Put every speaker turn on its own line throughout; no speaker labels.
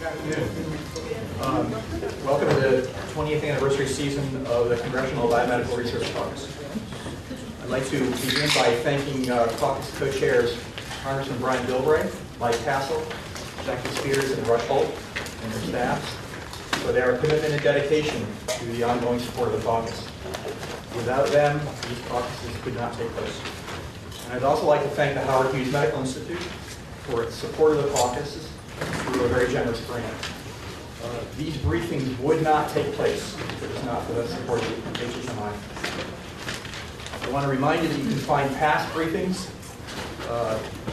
Good afternoon. Welcome to the 20th anniversary season of the Congressional Biomedical Research Caucus. I'd like to begin by thanking caucus co-chairs Congressman Brian Bilbray, Mike Castle, Jackie Spears, and Rush Holt, and their staffs for their commitment and dedication to the ongoing support of the caucus. Without them, these caucuses could not take place. And I'd also like to thank the Howard Hughes Medical Institute for its support of the caucuses through a very generous grant. These briefings would not take place if it was not for the support of HHMI. I want to remind you that you can find past briefings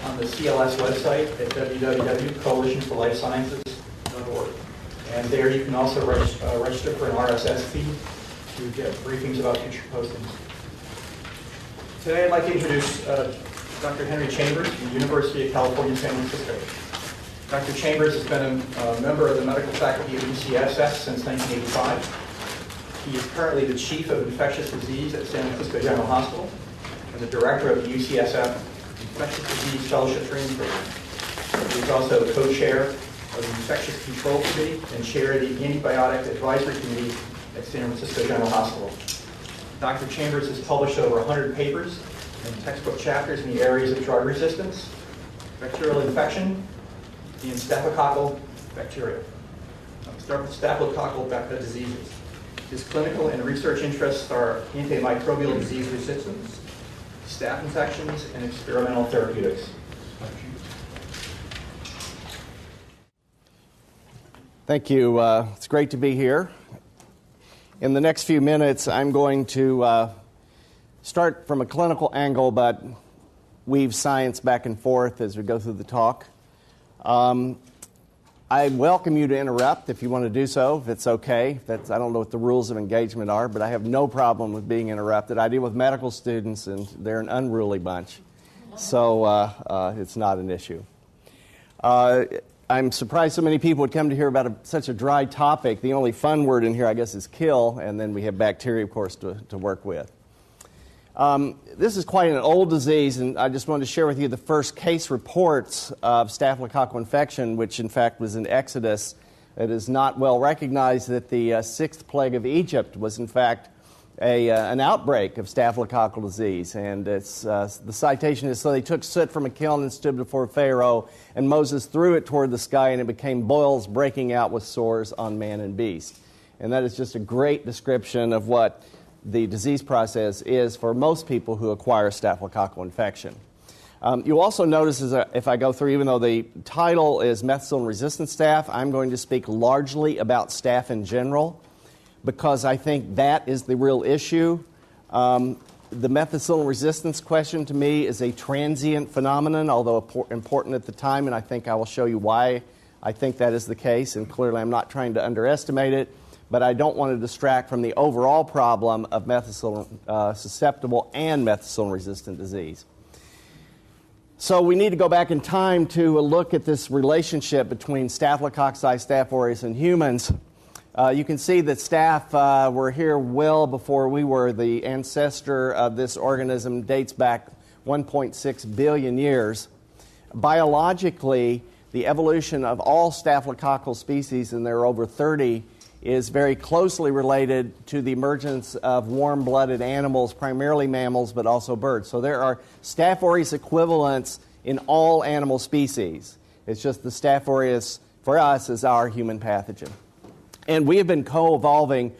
on the CLS website at www.coalitionforlifesciences.org. And there you can also register for an RSS feed to get briefings about future postings. Today I'd like to introduce Dr. Henry Chambers from the University of California, San Francisco. Dr. Chambers has been a member of the medical faculty of UCSF since 1985. He is currently the Chief of Infectious Disease at San Francisco General Hospital and the Director of the UCSF Infectious Disease Fellowship Training Program. He is also the co-chair of the Infectious Control Committee and chair of the Antibiotic Advisory Committee at San Francisco General Hospital. Dr. Chambers has published over 100 papers and textbook chapters in the areas of drug resistance, bacterial infection, and staphylococcal bacteria. I'll start with staphylococcal diseases. His clinical and research interests are antimicrobial disease resistance, staph infections, and experimental therapeutics.
Thank you. It's great to be here. In the next few minutes, I'm going to start from a clinical angle, but weave science back and forth as we go through the talk. I welcome you to interrupt if you want to do so, if it's okay. I don't know what the rules of engagement are, but I have no problem with being interrupted. I deal with medical students, and they're an unruly bunch, so it's not an issue. I'm surprised so many people would come to hear about such a dry topic. The only fun word in here, I guess, is kill, and then we have bacteria, of course, to work with. This is quite an old disease, and I just wanted to share with you the first case reports of staphylococcal infection, which in fact was in Exodus. It is not well recognized that the sixth plague of Egypt was in fact an outbreak of staphylococcal disease, and it's, the citation is, so they took soot from a kiln and stood before Pharaoh, and Moses threw it toward the sky, and it became boils breaking out with sores on man and beast. And that is just a great description of what the disease process is for most people who acquire staphylococcal infection. You'll also notice if I go through, even though the title is Methicillin-Resistant Staph, I'm going to speak largely about staph in general because I think that is the real issue. The methicillin resistance question to me is a transient phenomenon, although important at the time, and I think I will show you why I think that is the case, and clearly I'm not trying to underestimate it. But I don't want to distract from the overall problem of methicillin-susceptible and methicillin-resistant disease. So we need to go back in time to look at this relationship between Staphylococci, Staph aureus, and humans. You can see that staph were here well before we were. The ancestor of this organism dates back 1.6 billion years. Biologically, the evolution of all staphylococcal species, and there are over 30, is very closely related to the emergence of warm-blooded animals, primarily mammals, but also birds. So there are Staph aureus equivalents in all animal species. It's just the Staph aureus, for us, is our human pathogen. And we have been co-evolving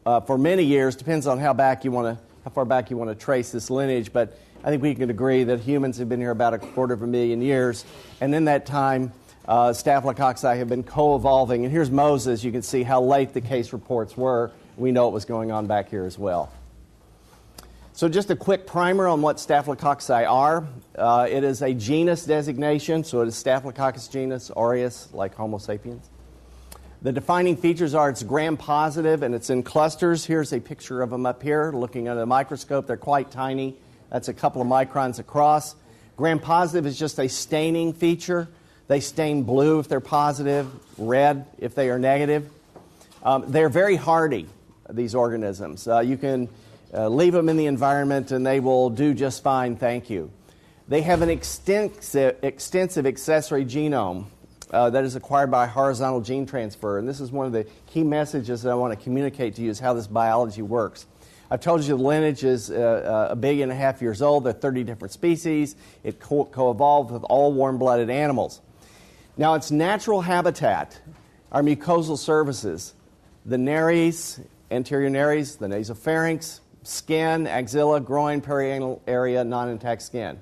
for many years. Depends on how far back you want to trace this lineage, but I think we can agree that humans have been here about 250,000 years, and in that time, Staphylococci have been co-evolving. And here's Moses. You can see how late the case reports were. We know it was going on back here as well. So just a quick primer on what Staphylococci are. It is a genus designation, so it is Staphylococcus genus, aureus, like Homo sapiens. The defining features are it's gram-positive and it's in clusters. Here's a picture of them up here looking under the microscope. They're quite tiny. That's a couple of microns across. Gram-positive is just a staining feature. They stain blue if they're positive, red if they are negative. They're very hardy, these organisms. You can leave them in the environment and they will do just fine, thank you. They have an extensive accessory genome. that is acquired by horizontal gene transfer. And this is one of the key messages that I want to communicate to you is how this biology works. I've told you the lineage is 1.5 billion years old. There are 30 different species. It co-evolved with all warm-blooded animals. Now, its natural habitat are mucosal surfaces, the nares, anterior nares, the nasopharynx, skin, axilla, groin, perianal area, non-intact skin.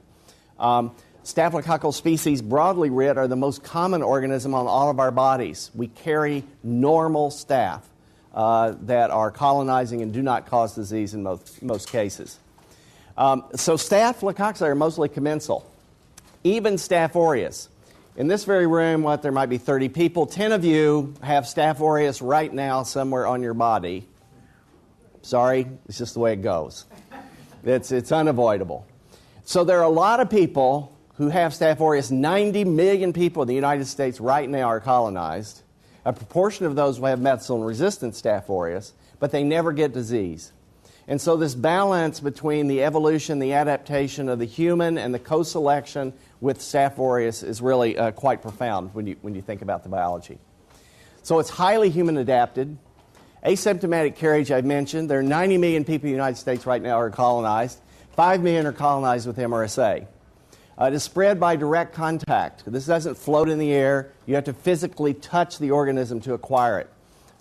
Staphylococcal species, broadly writ, are the most common organism on all of our bodies. We carry normal staph that are colonizing and do not cause disease in most cases. So Staphylococci are mostly commensal. Even S. aureus. In this very room, there might be 30 people. 10 of you have S. aureus right now somewhere on your body. Sorry, it's just the way it goes. It's unavoidable. So there are a lot of people who have Staph aureus. 90 million people in the United States right now are colonized. A proportion of those will have methicillin-resistant Staph aureus, but they never get disease. And so this balance between the evolution, the adaptation of the human, and the co-selection with Staph aureus is really quite profound when you think about the biology. So it's highly human adapted. Asymptomatic carriage, I mentioned. There are 90 million people in the United States right now who are colonized. 5 million are colonized with MRSA. It is spread by direct contact. This doesn't float in the air. You have to physically touch the organism to acquire it.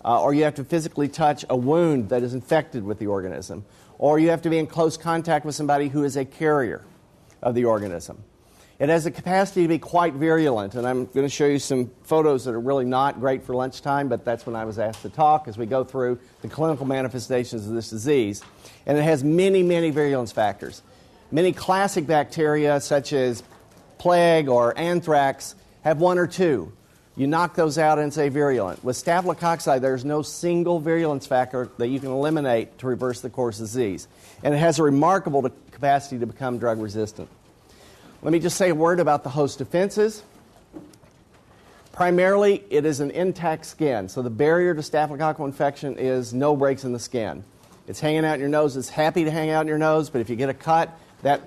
Or you have to physically touch a wound that is infected with the organism. Or you have to be in close contact with somebody who is a carrier of the organism. It has the capacity to be quite virulent, and I'm going to show you some photos that are really not great for lunchtime, but that's when I was asked to talk as we go through the clinical manifestations of this disease. And it has many, many virulence factors. Many classic bacteria, such as plague or anthrax, have one or two. You knock those out and say virulent. With Staphylococci, there's no single virulence factor that you can eliminate to reverse the course of disease. And it has a remarkable capacity to become drug resistant. Let me just say a word about the host defenses. Primarily, it is an intact skin. So the barrier to staphylococcal infection is no breaks in the skin. It's hanging out in your nose. It's happy to hang out in your nose, but if you get a cut, that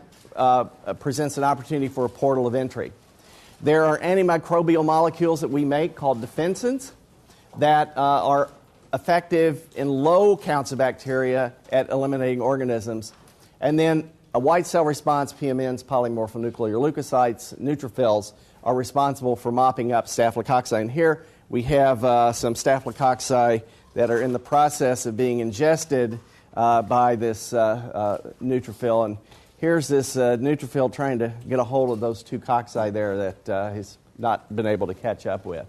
presents an opportunity for a portal of entry. There are antimicrobial molecules that we make called defensins that are effective in low counts of bacteria at eliminating organisms. And then a white cell response, PMNs, polymorphonuclear leukocytes, neutrophils, are responsible for mopping up staphylococci. And here we have some staphylococci that are in the process of being ingested by this neutrophil. And here's this neutrophil trying to get a hold of those two cocci there that he's not been able to catch up with.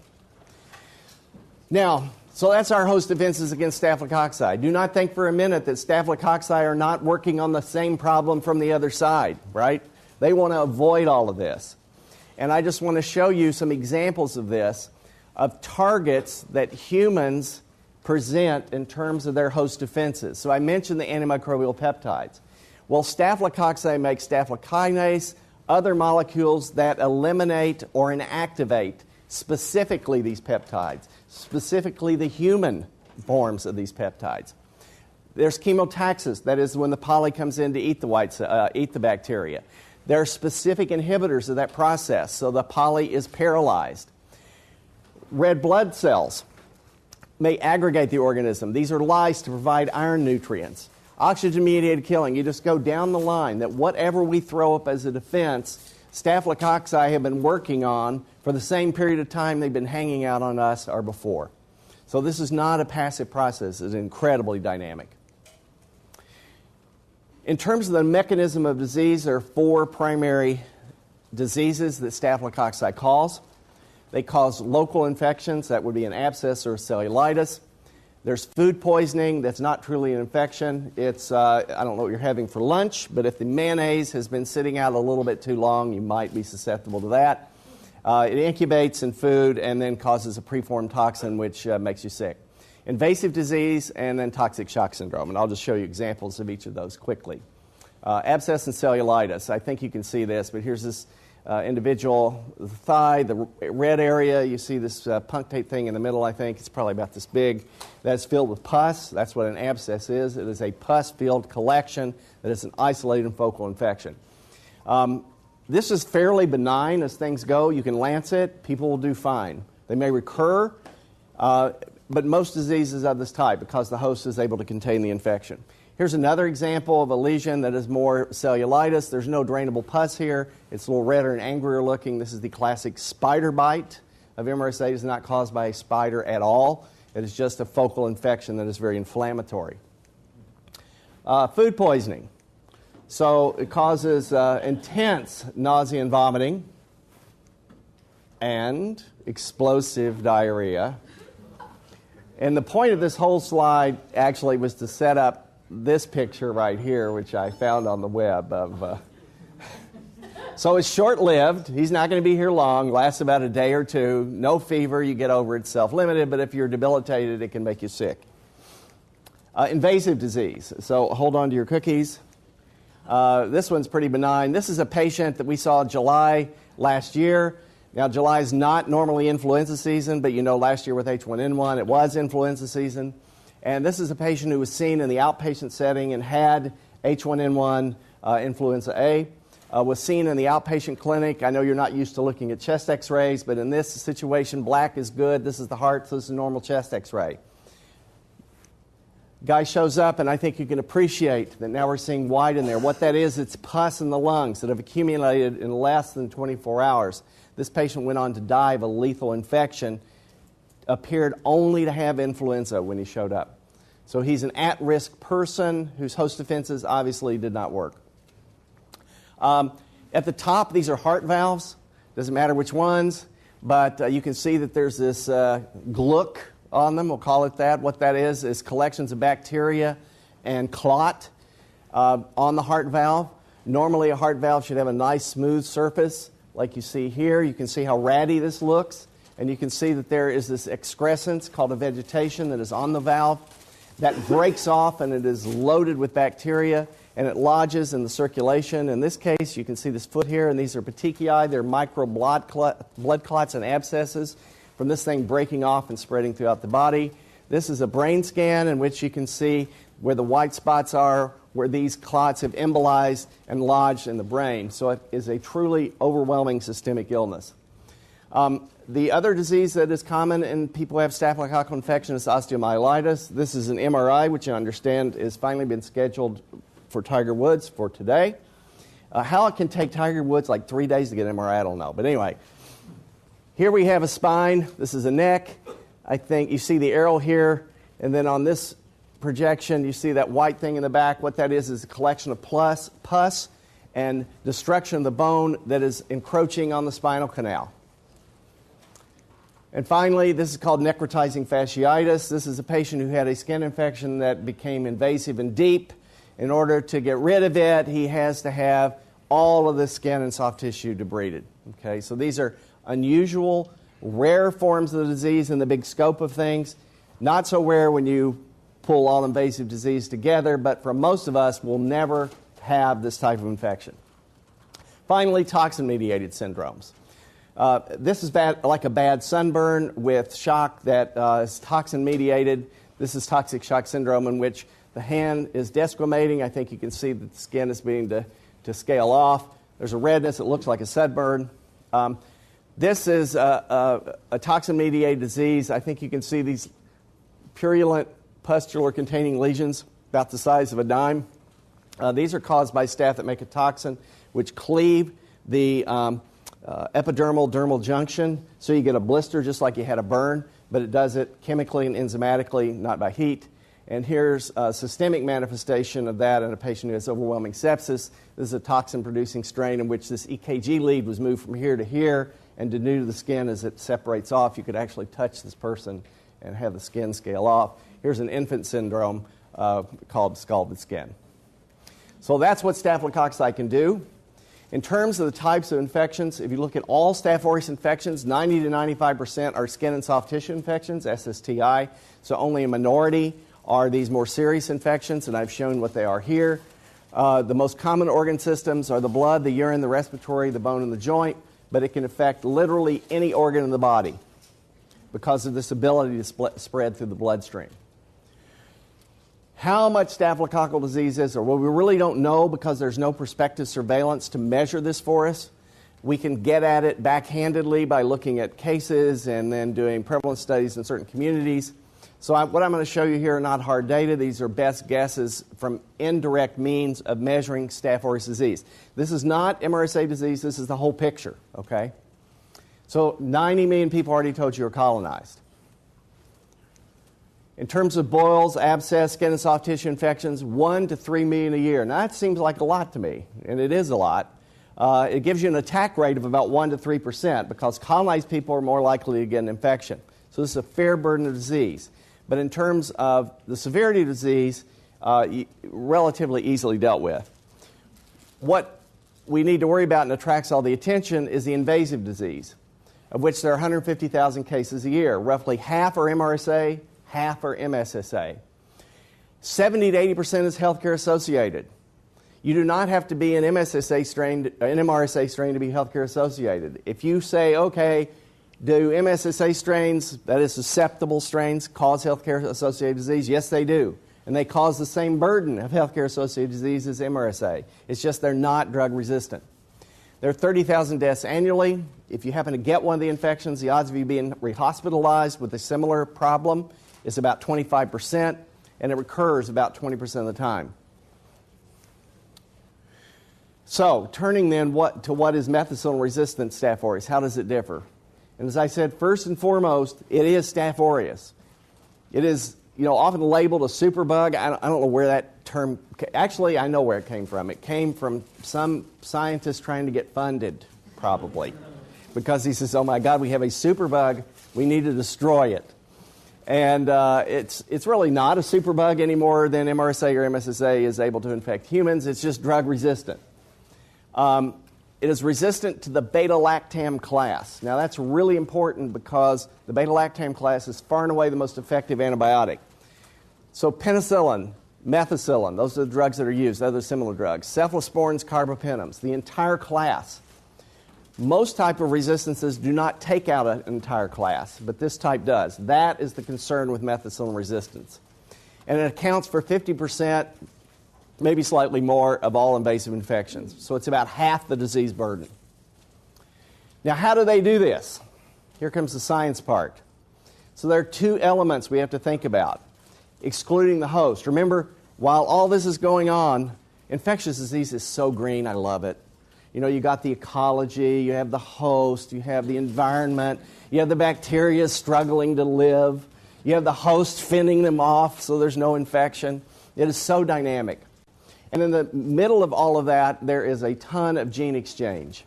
Now, so that's our host defenses against staphylococci. Do not think for a minute that staphylococci are not working on the same problem from the other side, right? They want to avoid all of this. And I just want to show you some examples of this, of targets that humans present in terms of their host defenses. So I mentioned the antimicrobial peptides. Well, staphylococci make staphylokinase, other molecules that eliminate or inactivate specifically these peptides, specifically the human forms of these peptides. There's chemotaxis, that is when the poly comes in to eat the bacteria. There are specific inhibitors of that process, so the poly is paralyzed. Red blood cells may aggregate the organism. These are lyses to provide iron nutrients. Oxygen-mediated killing, you just go down the line that whatever we throw up as a defense, staphylococci have been working on for the same period of time they've been hanging out on us or before. So this is not a passive process. It's incredibly dynamic. In terms of the mechanism of disease, there are 4 primary diseases that staphylococci cause. They cause local infections. That would be an abscess or a cellulitis. There's food poisoning that's not truly an infection. It's, I don't know what you're having for lunch, but if the mayonnaise has been sitting out a little bit too long, you might be susceptible to that. It incubates in food and then causes a preformed toxin, which makes you sick. Invasive disease and then toxic shock syndrome, and I'll just show you examples of each of those quickly. Abscess and cellulitis, I think you can see this, but here's this individual, the thigh, the red area, you see this punctate thing in the middle, I think. It's probably about this big. That's filled with pus. That's what an abscess is. It is a pus-filled collection that is an isolated and focal infection. This is fairly benign as things go. You can lance it. People will do fine. They may recur, but most diseases of this type because the host is able to contain the infection. Here's another example of a lesion that is more cellulitis. There's no drainable pus here. It's a little redder and angrier looking. This is the classic spider bite of MRSA. It is not caused by a spider at all. It is just a focal infection that is very inflammatory. Food poisoning. So it causes intense nausea and vomiting and explosive diarrhea. And the point of this whole slide actually was to set up this picture right here, which I found on the web. So it's short-lived. He's not going to be here long. Lasts about a day or two. No fever. You get over it. Self-limited. But if you're debilitated, it can make you sick. Invasive disease. So hold on to your cookies. This one's pretty benign. This is a patient that we saw in July last year. Now, July is not normally influenza season, but you know last year with H1N1, it was influenza season. And this is a patient who was seen in the outpatient setting and had H1N1 influenza A. Was seen in the outpatient clinic. I know you're not used to looking at chest x-rays, but in this situation, black is good. This is the heart, so this is a normal chest x-ray. Guy shows up, and I think you can appreciate that now we're seeing white in there. What that is, it's pus in the lungs that have accumulated in less than 24 hours. This patient went on to die of a lethal infection, appeared only to have influenza when he showed up. So he's an at-risk person whose host defenses obviously did not work. At the top, these are heart valves. Doesn't matter which ones, but you can see that there's this gluck on them. We'll call it that. What that is collections of bacteria and clot on the heart valve. Normally, a heart valve should have a nice, smooth surface like you see here. You can see how ratty this looks, and you can see that there is this excrescence called a vegetation that is on the valve. That breaks off, and it is loaded with bacteria, and it lodges in the circulation. In this case, you can see this foot here, and these are petechiae. They're micro blood clots and abscesses from this thing breaking off and spreading throughout the body. This is a brain scan in which you can see where the white spots are, where these clots have embolized and lodged in the brain. So it is a truly overwhelming systemic illness. The other disease that is common in people who have staphylococcal infection is osteomyelitis. This is an MRI, which I understand has finally been scheduled for Tiger Woods for today. How it can take Tiger Woods like 3 days to get an MRI, I don't know. But anyway, here we have a spine. This is a neck. I think you see the arrow here. And then on this projection, you see that white thing in the back. What that is a collection of pus and destruction of the bone that is encroaching on the spinal canal. And finally, this is called necrotizing fasciitis. This is a patient who had a skin infection that became invasive and deep. In order to get rid of it, he has to have all of the skin and soft tissue debrided. Okay, so these are unusual, rare forms of the disease in the big scope of things. Not so rare when you pull all invasive disease together, but for most of us, we'll never have this type of infection. Finally, toxin-mediated syndromes. This is like a bad sunburn with shock that is toxin-mediated. This is toxic shock syndrome in which the hand is desquamating. I think you can see that the skin is beginning to scale off. There's a redness. It looks like a sunburn. This is a toxin-mediated disease. I think you can see these purulent pustular-containing lesions about the size of a dime. These are caused by staph that make a toxin, which cleave the epidermal-dermal junction, so you get a blister just like you had a burn, but it does it chemically and enzymatically, not by heat. And here's a systemic manifestation of that in a patient who has overwhelming sepsis. This is a toxin-producing strain in which this EKG lead was moved from here to here and denuded the skin as it separates off. You could actually touch this person and have the skin scale off. Here's an infant syndrome called scalded skin. So that's what Staphylococcus can do. In terms of the types of infections, if you look at all Staph aureus infections, 90 to 95% are skin and soft tissue infections, SSTI. So only a minority are these more serious infections, and I've shown what they are here. The most common organ systems are the blood, the urine, the respiratory, the bone, and the joint, but it can affect literally any organ in the body because of this ability to spread through the bloodstream. How much staphylococcal disease is there? Well, we really don't know because there's no prospective surveillance to measure this for us. We can get at it backhandedly by looking at cases and then doing prevalence studies in certain communities. So what I'm going to show you here are not hard data. These are best guesses from indirect means of measuring Staph aureus disease. This is not MRSA disease. This is the whole picture, okay? So 90 million people already told you are colonized. In terms of boils, abscess, skin and soft tissue infections, 1 to 3 million a year. Now that seems like a lot to me, and it is a lot. It gives you an attack rate of about 1 to 3% because colonized people are more likely to get an infection. So this is a fair burden of disease. But in terms of the severity of disease, relatively easily dealt with. What we need to worry about and attracts all the attention is the invasive disease, of which there are 150,000 cases a year. Roughly half are MRSA, half are MSSA. 70 to 80% is healthcare associated. You do not have to be an MSSA strain, an MRSA strain to be healthcare associated. If you say, okay, do MSSA strains, that is susceptible strains, cause healthcare associated disease? Yes, they do. And they cause the same burden of healthcare associated disease as MRSA. It's just they're not drug resistant. There are 30,000 deaths annually. If you happen to get one of the infections, the odds of you being rehospitalized with a similar problem is about 25%, and it recurs about 20% of the time. So, turning then to what is methicillin-resistant Staph aureus, how does it differ? And as I said, first and foremost, it is Staph aureus. It is, often labeled a superbug. I don't know where that term, actually I know where it came from. It came from some scientist trying to get funded, probably. Because he says, oh my God, we have a superbug, we need to destroy it. And it's really not a superbug any more than MRSA or MSSA is able to infect humans. It's just drug resistant. It is resistant to the beta-lactam class. Now that's really important because the beta-lactam class is far and away the most effective antibiotic. So penicillin, methicillin, those are the drugs that are used, other similar drugs. Cephalosporins, carbapenems, the entire class. Most type of resistances do not take out an entire class, but this type does. That is the concern with methicillin resistance. And it accounts for 50%, maybe slightly more, of all invasive infections. So it's about half the disease burden. Now, how do they do this? Here comes the science part. So there are two elements we have to think about. Excluding the host. Remember, while all this is going on, infectious disease is so green, I love it. You got the ecology, you have the host, you have the environment, you have the bacteria struggling to live, you have the host fending them off so there's no infection. It is so dynamic. And in the middle of all of that, there is a ton of gene exchange.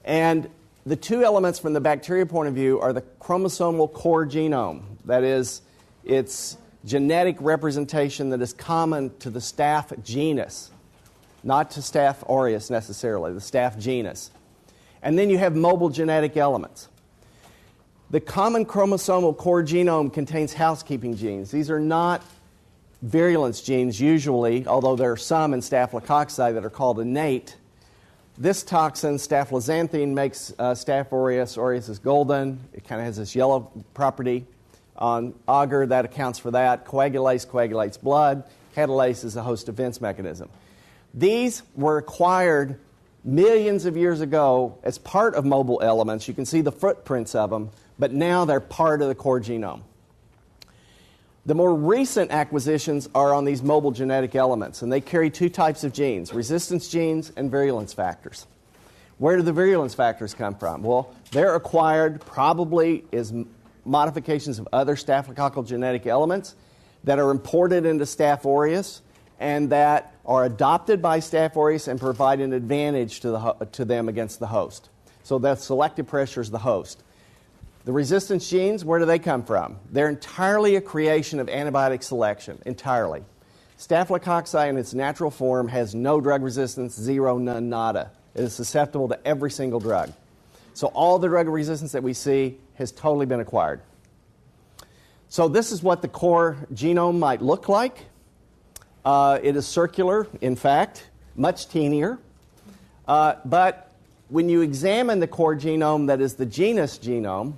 And the two elements from the bacteria point of view are the chromosomal core genome. That is, its genetic representation that is common to the Staph genus. Not to Staph aureus necessarily, the Staph genus. And then you have mobile genetic elements. The common chromosomal core genome contains housekeeping genes. These are not virulence genes usually, although there are some in Staphylococci that are called innate. This toxin, staphyloxanthine, makes Staph aureus. Aureus is golden. It kind of has this yellow property. On agar, that accounts for that. Coagulase coagulates blood. Catalase is a host defense mechanism. These were acquired millions of years ago as part of mobile elements. You can see the footprints of them, but now they're part of the core genome. The more recent acquisitions are on these mobile genetic elements, and they carry two types of genes, resistance genes and virulence factors. Where do the virulence factors come from? Well, they're acquired probably as modifications of other staphylococcal genetic elements that are imported into Staph aureus and that are adopted by Staph aureus and provide an advantage to them against the host. So that selective pressure is the host. The resistance genes, where do they come from? They're entirely a creation of antibiotic selection, entirely. Staphylococci in its natural form has no drug resistance, zero, none, nada. It is susceptible to every single drug. So all the drug resistance that we see has totally been acquired. So this is what the core genome might look like. It is circular, in fact, much teenier. But when you examine the core genome that is the genus genome,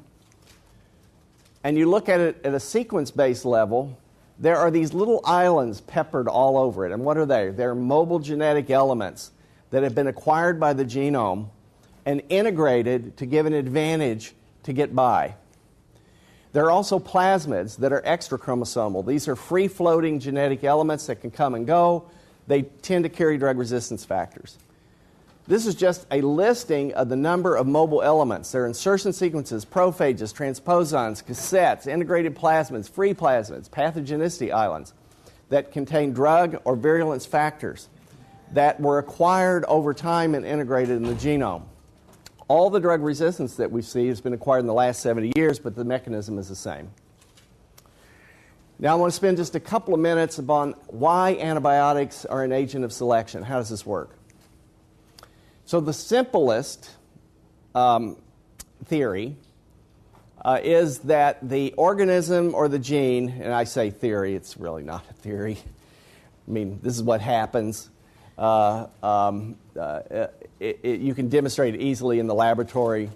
and you look at it at a sequence-based level, there are these little islands peppered all over it. And what are they? They're mobile genetic elements that have been acquired by the genome and integrated to give an advantage to get by. There are also plasmids that are extrachromosomal. These are free-floating genetic elements that can come and go. They tend to carry drug resistance factors. This is just a listing of the number of mobile elements. There are insertion sequences, prophages, transposons, cassettes, integrated plasmids, free plasmids, pathogenicity islands that contain drug or virulence factors that were acquired over time and integrated in the genome. All the drug resistance that we see has been acquired in the last 70 years, but the mechanism is the same. Now I want to spend just a couple of minutes upon why antibiotics are an agent of selection. How does this work? So the simplest theory is that the organism or the gene, and I say theory, it's really not a theory. I mean, this is what happens. You can demonstrate it easily in the laboratory.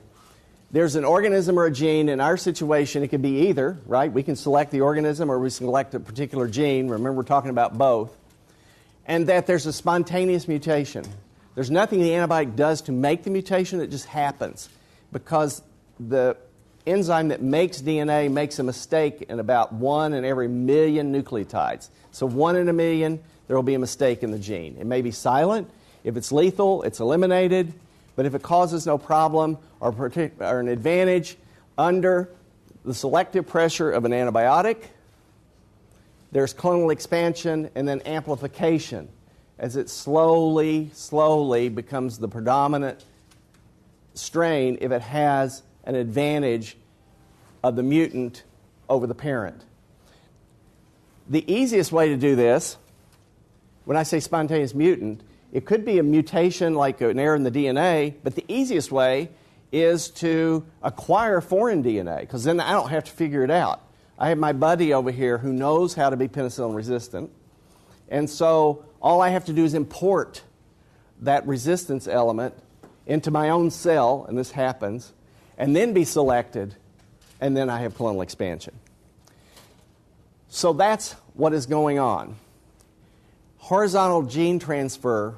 There's an organism or a gene. In our situation, it could be either, right? We can select the organism or we select a particular gene. Remember, we're talking about both. And that there's a spontaneous mutation. There's nothing the antibiotic does to make the mutation. It just happens because the enzyme that makes DNA makes a mistake in about 1 in every million nucleotides. So 1 in a million, there will be a mistake in the gene. It may be silent. If it's lethal, it's eliminated. But if it causes no problem or an advantage under the selective pressure of an antibiotic, there's clonal expansion and then amplification as it slowly becomes the predominant strain if it has an advantage of the mutant over the parent. The easiest way to do this, when I say spontaneous mutant, it could be a mutation like an error in the DNA, but the easiest way is to acquire foreign DNA, because then I don't have to figure it out. I have my buddy over here who knows how to be penicillin resistant, and so all I have to do is import that resistance element into my own cell, and this happens, and then be selected, and then I have clonal expansion. So that's what is going on. Horizontal gene transfer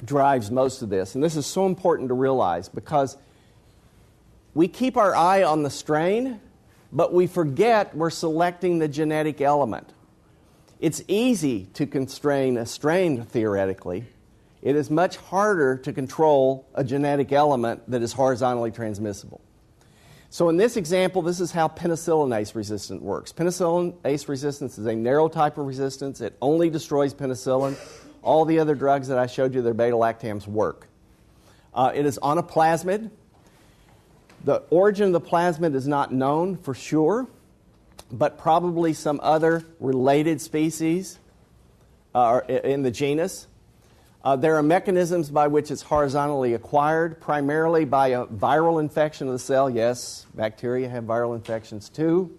drives most of this, and this is so important to realize because we keep our eye on the strain, but we forget we're selecting the genetic element. It's easy to constrain a strain theoretically. It is much harder to control a genetic element that is horizontally transmissible. So in this example, this is how penicillinase resistant works. Penicillinase resistance is a narrow type of resistance. It only destroys penicillin. All the other drugs that I showed you, their beta-lactams, work. It is on a plasmid. The origin of the plasmid is not known for sure, but probably some other related species in the genus. There are mechanisms by which it's horizontally acquired, primarily by a viral infection of the cell. Yes, bacteria have viral infections too.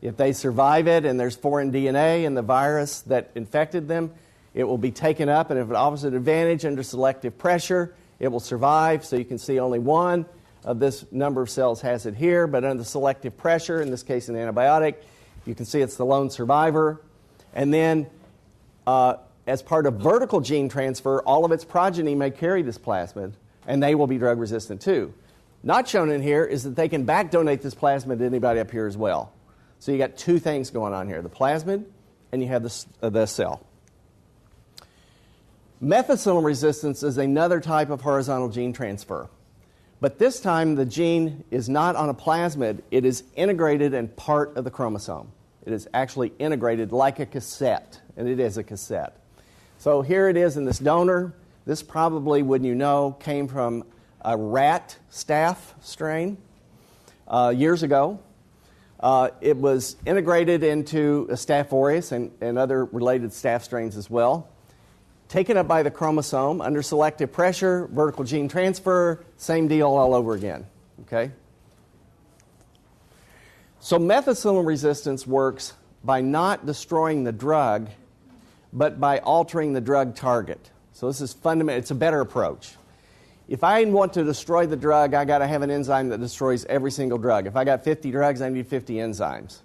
If they survive it and there's foreign DNA in the virus that infected them, it will be taken up, and if it offers an advantage under selective pressure, it will survive. So you can see only one of this number of cells has it here, but under selective pressure, in this case an antibiotic, you can see it's the lone survivor. And then as part of vertical gene transfer, all of its progeny may carry this plasmid, and they will be drug resistant too. Not shown in here is that they can back donate this plasmid to anybody up here as well. So you got two things going on here, the plasmid and you have the cell. Methicillin resistance is another type of horizontal gene transfer. But this time the gene is not on a plasmid, it is integrated in part of the chromosome. It is actually integrated like a cassette, and it is a cassette. So here it is in this donor. This probably, wouldn't you know, came from a rat staph strain years ago. It was integrated into a Staph aureus and other related staph strains as well. Taken up by the chromosome under selective pressure, vertical gene transfer, same deal all over again. Okay? So methicillin resistance works by not destroying the drug, but by altering the drug target. So this is fundamental. It's a better approach. If I want to destroy the drug, I got to have an enzyme that destroys every single drug. If I got 50 drugs, I need 50 enzymes.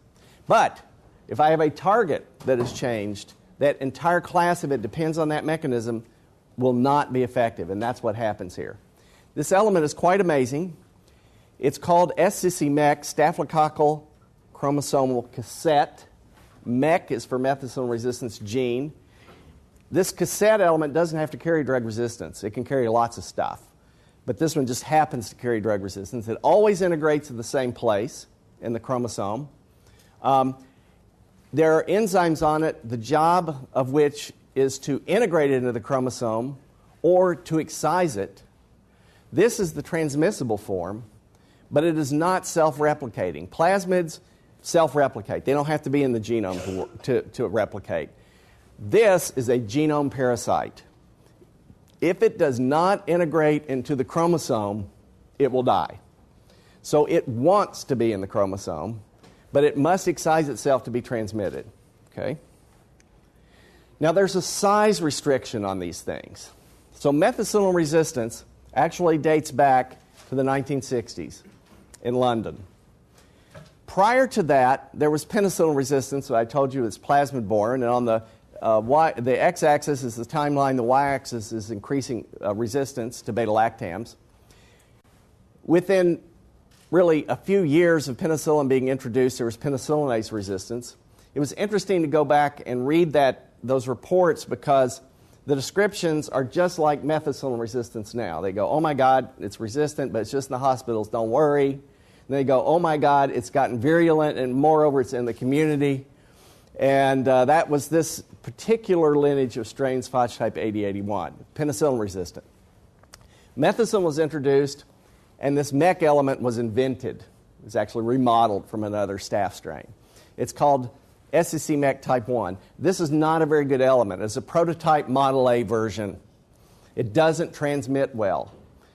But if I have a target that is changed, that entire class, if it depends on that mechanism, will not be effective, and that's what happens here. This element is quite amazing. It's called SCC-MEC, staphylococcal chromosomal cassette. MEC is for methicillin resistance gene. This cassette element doesn't have to carry drug resistance. It can carry lots of stuff. But this one just happens to carry drug resistance. It always integrates in the same place in the chromosome. There are enzymes on it, the job of which is to integrate it into the chromosome or to excise it. This is the transmissible form, but it is not self-replicating. Plasmids self-replicate. They don't have to be in the genome to replicate. This is a genome parasite. If it does not integrate into the chromosome, it will die. So it wants to be in the chromosome, but it must excise itself to be transmitted. Okay? Now there's a size restriction on these things. So methicillin resistance actually dates back to the 1960s in London. Prior to that, there was penicillin resistance that I told you is plasmid-borne, and on the x-axis is the timeline, the y-axis is increasing resistance to beta-lactams. Within really a few years of penicillin being introduced, there was penicillinase resistance. It was interesting to go back and read those reports because the descriptions are just like methicillin resistance now. They go, oh my God, it's resistant, but it's just in the hospitals, don't worry. And they go, oh my God, it's gotten virulent, and moreover, it's in the community. And that was this particular lineage of strains Foch type 8081, penicillin resistant. Methicillin was introduced, and this MEC element was invented. It was actually remodeled from another staph strain. It's called SCC-MEC type 1. This is not a very good element. It's a prototype Model A version. It doesn't transmit well.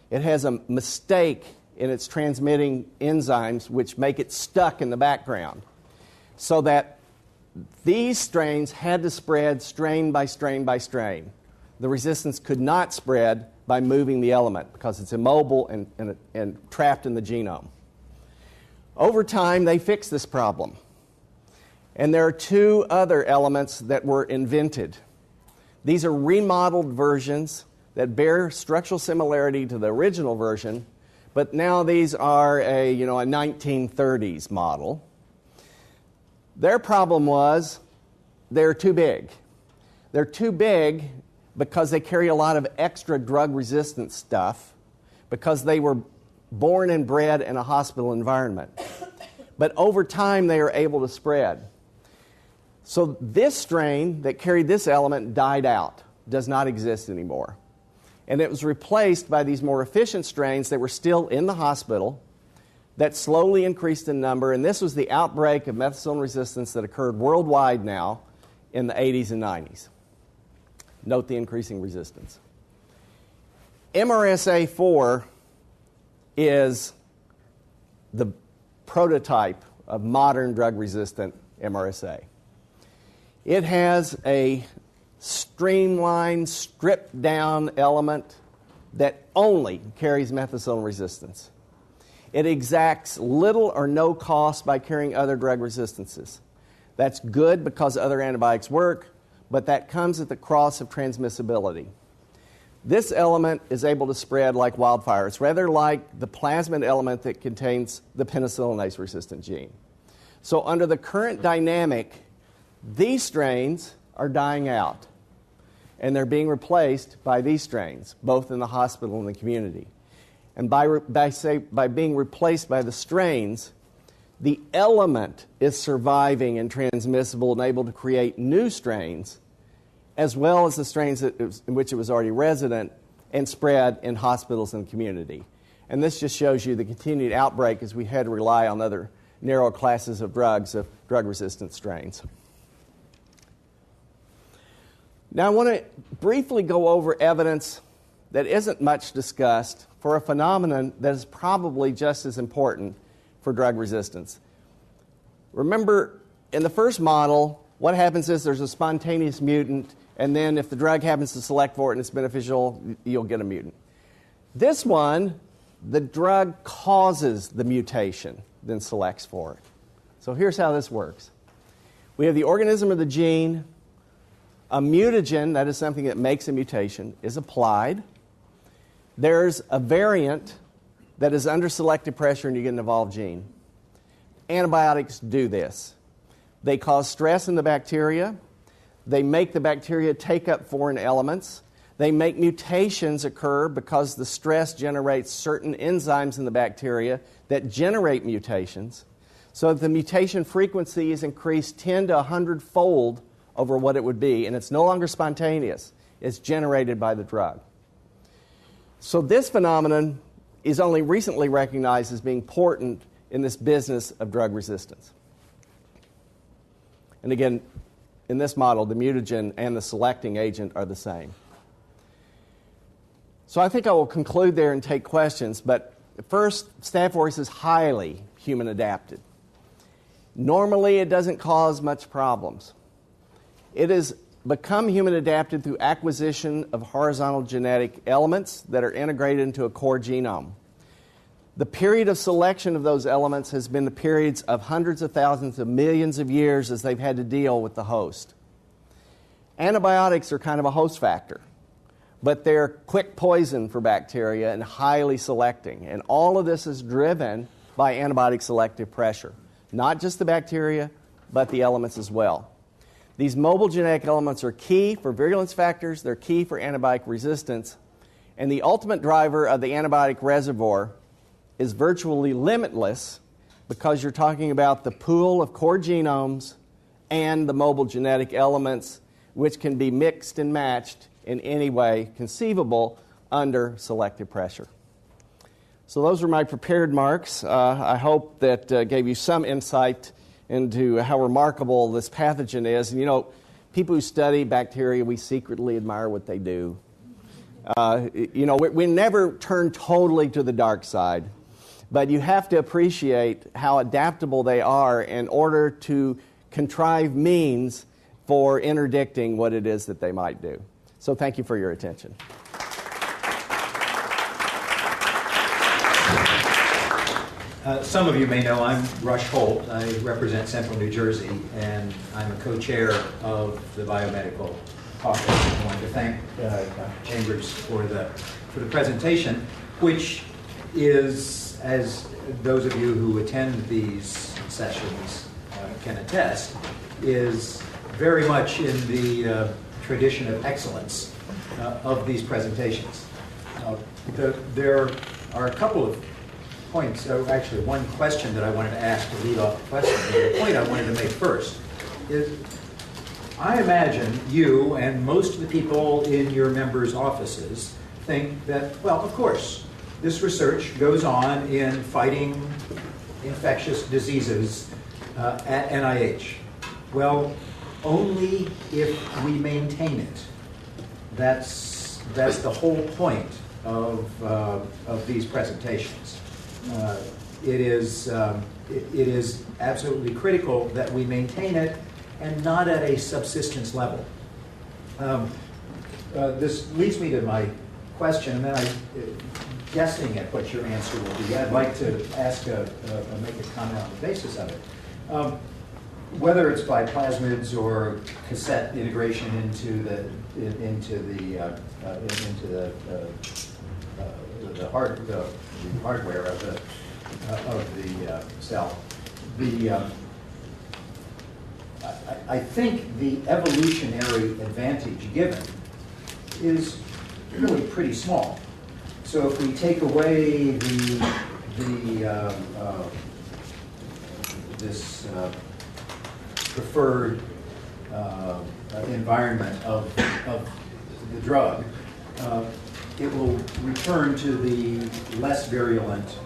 It has a mistake in its transmitting enzymes which make it stuck in the background. So that these strains had to spread strain by strain by strain. The resistance could not spread by moving the element because it's immobile and trapped in the genome. Over time, they fixed this problem. And there are two other elements that were invented. These are remodeled versions that bear structural similarity to the original version, but now these are a 1930s model. Their problem was they're too big. They're too big because they carry a lot of extra drug-resistant stuff because they were born and bred in a hospital environment. But over time, they are able to spread. So this strain that carried this element died out, does not exist anymore. And it was replaced by these more efficient strains that were still in the hospital that slowly increased in number, and this was the outbreak of methicillin resistance that occurred worldwide now in the 80s and 90s. Note the increasing resistance. MRSA4 is the prototype of modern drug-resistant MRSA. It has a streamlined, stripped-down element that only carries methicillin resistance. It exacts little or no cost by carrying other drug resistances. That's good because other antibiotics work, but that comes at the cost of transmissibility. This element is able to spread like wildfire. It's rather like the plasmid element that contains the penicillinase-resistant gene. So under the current dynamic, these strains are dying out, and they're being replaced by these strains, both in the hospital and the community. And by being replaced by the strains, the element is surviving and transmissible and able to create new strains, as well as the strains in which it was already resident and spread in hospitals and the community. And this just shows you the continued outbreak as we had to rely on other narrow classes of drugs, of drug-resistant strains. Now I want to briefly go over evidence that isn't much discussed for a phenomenon that is probably just as important for drug resistance. Remember, in the first model, what happens is there's a spontaneous mutant, and then if the drug happens to select for it and it's beneficial, you'll get a mutant. This one, the drug causes the mutation, then selects for it. So here's how this works. We have the organism of the gene. A mutagen, that is something that makes a mutation, is applied. There's a variant that is under selective pressure and you get an evolved gene. Antibiotics do this. They cause stress in the bacteria. They make the bacteria take up foreign elements. They make mutations occur because the stress generates certain enzymes in the bacteria that generate mutations. So the mutation frequency is increased 10 to 100-fold over what it would be, and it's no longer spontaneous. It's generated by the drug. So this phenomenon is only recently recognized as being important in this business of drug resistance. And again, in this model, the mutagen and the selecting agent are the same. So I think I will conclude there and take questions, but first, Staph aureus is highly human adapted. Normally, it doesn't cause much problems. It has become human adapted through acquisition of horizontal genetic elements that are integrated into a core genome. The period of selection of those elements has been the periods of hundreds of thousands of millions of years as they've had to deal with the host. Antibiotics are kind of a host factor, but they're quick poison for bacteria and highly selecting. And all of this is driven by antibiotic selective pressure. Not just the bacteria, but the elements as well. These mobile genetic elements are key for virulence factors, they're key for antibiotic resistance, and the ultimate driver of the antibiotic reservoir is virtually limitless because you're talking about the pool of core genomes and the mobile genetic elements which can be mixed and matched in any way conceivable under selective pressure. So those are my prepared remarks. I hope that gave you some insight into how remarkable this pathogen is. And you know, people who study bacteria, we secretly admire what they do. You know, we never turn totally to the dark side, but you have to appreciate how adaptable they are in order to contrive means for interdicting what it is that they might do. So thank you for your attention.
Some of you may know I'm Rush Holt. I represent Central New Jersey, and I'm a co-chair of the Biomedical Caucus. I want to thank Dr. Chambers for the presentation, which is, as those of you who attend these sessions can attest, is very much in the tradition of excellence of these presentations. There are a couple of points, actually one question that I wanted to ask to lead off the question. The point I wanted to make first is, I imagine you and most of the people in your members' offices think that, well, of course, this research goes on in fighting infectious diseases at NIH. Well, only if we maintain it. That's the whole point of these presentations. It is absolutely critical that we maintain it, and not at a subsistence level. This leads me to my question, and then guessing at what your answer will be, I'd like to ask make a comment on the basis of it. Whether it's by plasmids or cassette integration into the hardware of the cell, I think the evolutionary advantage given is really pretty small. So if we take away this preferred environment of the drug, it will return to the less virulent.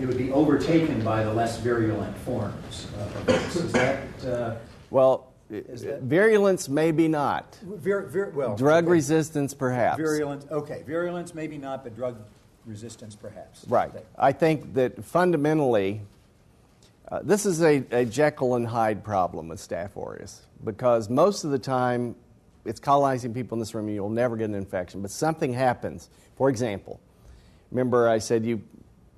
It would be overtaken by the less virulent forms of this. Is that?
Well, virulence maybe not.
Well,
drug
okay.
Resistance perhaps.
Virulence, okay. Virulence maybe not, but drug resistance perhaps.
Right. I think that fundamentally, this is a Jekyll and Hyde problem with Staph aureus, because most of the time it's colonizing people in this room and you'll never get an infection, but something happens. For example, remember I said you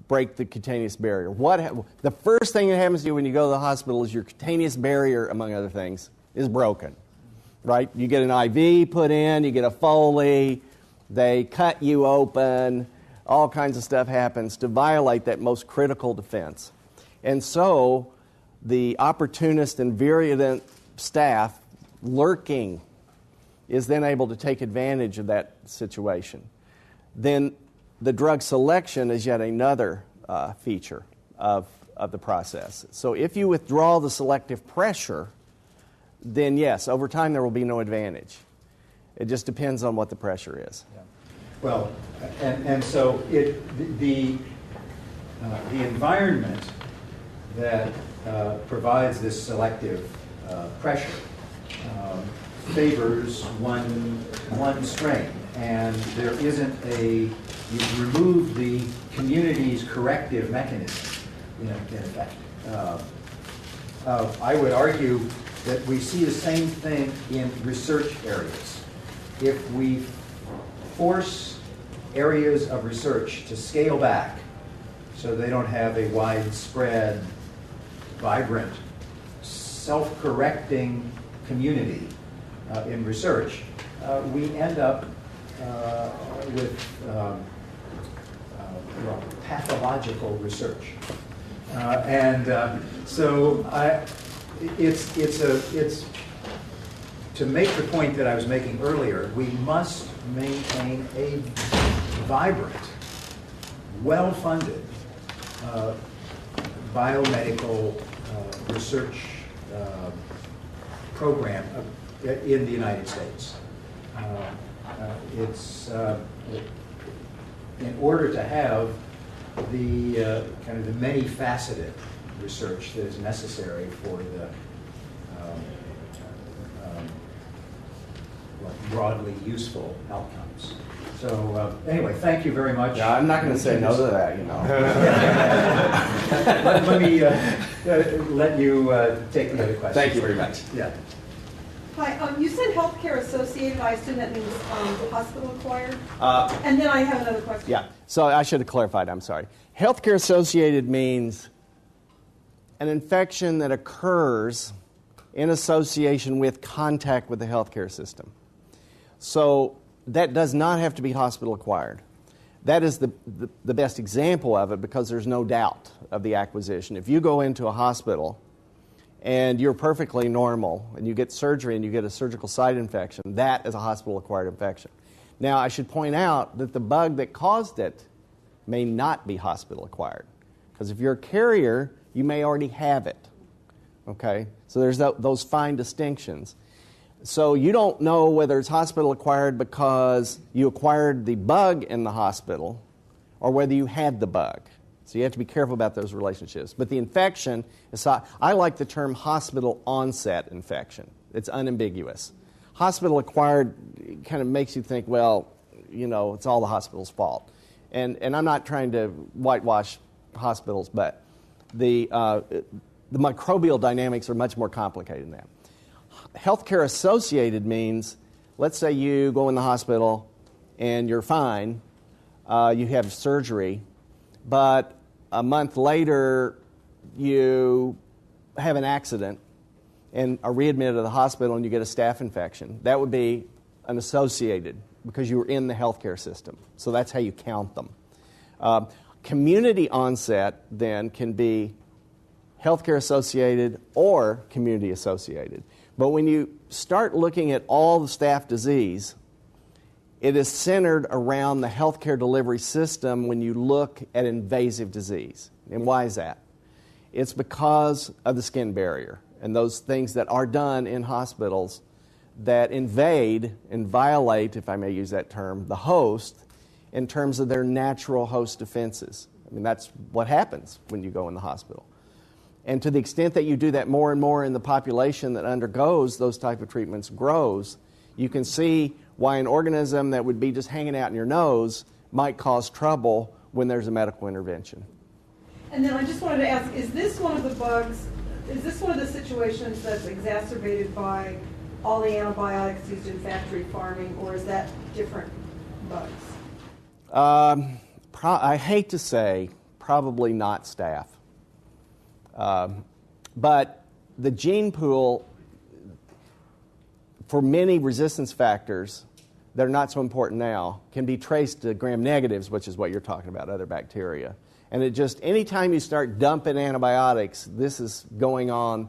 break the cutaneous barrier. The first thing that happens to you when you go to the hospital is your cutaneous barrier, among other things, is broken, right? You get an IV put in, you get a Foley, They cut you open. All kinds of stuff happens to violate that most critical defense. And so the opportunist and virulent staph lurking is then able to take advantage of that situation. Then the drug selection is yet another feature of the process. So if you withdraw the selective pressure, then yes, over time there will be no advantage. It just depends on what the pressure is.
Yeah. Well, and so the environment that provides this selective pressure favors one strain, and there isn't you've removed the community's corrective mechanism in effect. I would argue that we see the same thing in research areas. If we force areas of research to scale back so they don't have a widespread, vibrant, self-correcting community in research, we end up with pathological research. So it's to make the point that I was making earlier, we must maintain a vibrant, well-funded biomedical research program in the United States. In order to have the kind of the many-faceted research that is necessary for the broadly useful outcomes. So anyway, thank you very much.
Yeah, I'm not going to say no to that, you know.
Let me let you take the other questions.
Thank you very much.
Yeah.
Hi, you said healthcare associated. I assume that means hospital acquired. And then I have another question.
Yeah, so I should have clarified, I'm sorry. Healthcare associated means an infection that occurs in association with contact with the healthcare system. So that does not have to be hospital acquired. That is the best example of it because there's no doubt of the acquisition. If you go into a hospital and you're perfectly normal and you get surgery and you get a surgical site infection, that is a hospital acquired infection. Now, I should point out that the bug that caused it may not be hospital acquired because if you're a carrier, you may already have it. Okay? So there's those fine distinctions. So you don't know whether it's hospital acquired because you acquired the bug in the hospital or whether you had the bug. So you have to be careful about those relationships. But the infection, I like the term hospital onset infection. It's unambiguous. Hospital acquired kind of makes you think, well, you know, it's all the hospital's fault. And I'm not trying to whitewash hospitals, but the microbial dynamics are much more complicated than that. Healthcare associated means, let's say you go in the hospital and you're fine, you have surgery, but a month later you have an accident and are readmitted to the hospital and you get a staph infection. That would be an associated because you were in the healthcare system. So that's how you count them. Community onset then can be healthcare associated or community associated. But when you start looking at all the staph disease, it is centered around the healthcare delivery system when you look at invasive disease. And why is that? It's because of the skin barrier and those things that are done in hospitals that invade and violate, if I may use that term, the host in terms of their natural host defenses. I mean, that's what happens when you go in the hospital. And to the extent that you do that more and more in the population that undergoes those type of treatments grows, you can see why an organism that would be just hanging out in your nose might cause trouble when there's a medical intervention.
And then I just wanted to ask, is this one of the bugs, is this one of the situations that's exacerbated by all the antibiotics used in factory farming, or is that different bugs?
I hate to say, probably not staph. But the gene pool for many resistance factors that are not so important now can be traced to gram-negatives, which is what you're talking about, other bacteria. And it just, anytime you start dumping antibiotics, this is going on